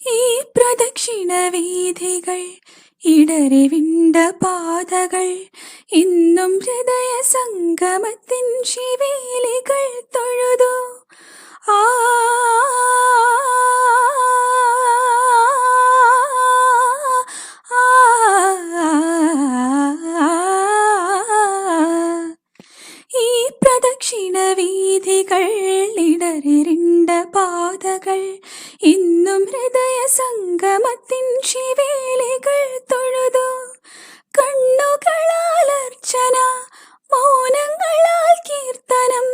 ഈ പ്രദക്ഷിണ വീഥികൾ ഇടറി വിണ്ട പാതകൾ ഇന്നും ഹൃദയ സംഗമത്തിൻ ശിവേലികൾ തൊഴുതു. ആ ഈ പ്രദക്ഷിണ വീഥികൾ ഇടറിണ്ട പാതകൾ ഇന്നും ഹൃദയ സംഗമത്തിൻ ശിവേലികൾ തൊഴുതു. കണ്ണുകളാൽ അർച്ചന, മൗനങ്ങളാൽ കീർത്തനം,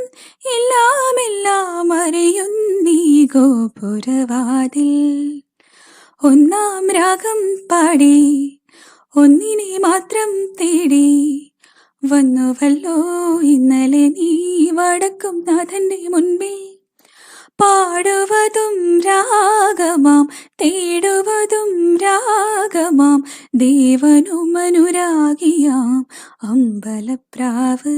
എല്ലാം അറിയുന്നീ ഗോപുരവാതിൽ. ഒന്നാം രാഗം പാടി ഒന്നിനെ മാത്രം തേടി വന്നുവല്ലോ ഇന്നലെ നീ വടക്കും നാഥന്റെ മുൻപിൽ. പാടുവതും രാഗമാം, തേടുവതും രാഗമാം, ദേവനും അനുരാഗിയാം അമ്പലപ്രാവ്.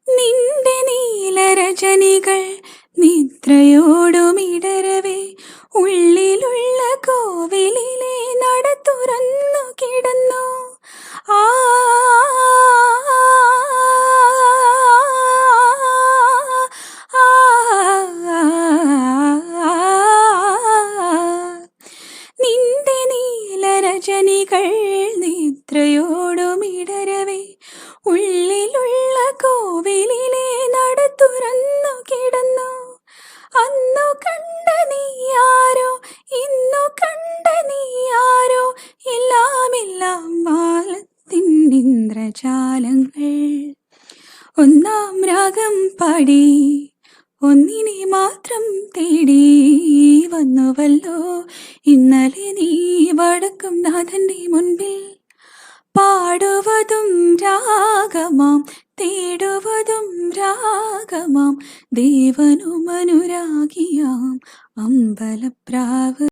നിന്റെ നീലരജനികൾ നിദ്രയോടുമിടരവേ ഉള്ളിലുള്ള കോവിലിലെ നട തുറന്നു കിടന്നു. ആ നിന്റെ നീലരജനികൾ നിദ്രയോടുമിടരവേ ഉള്ളിലുള്ള കോവിലിലെ നട തുറന്നു കിടന്നു. അന്നു കണ്ട നീയാരോ, ഇന്നു കണ്ട നീയാരോ, എല്ലാം വാലത്തിൻ ഇന്ദ്രജാലങ്ങൾ. ഒന്നാം രാഗം പാടി ഒന്നിനെ മാത്രം തേടി വന്നുവല്ലോ ഇന്നലെ നീ വടക്കും നാഥന്റെ മുൻപിൽ. പാടുവതും രാഗമാം, തേടുവതും രാഗമാം, ദേവനും അനുരാഗിയാം അമ്പലപ്രാവ്.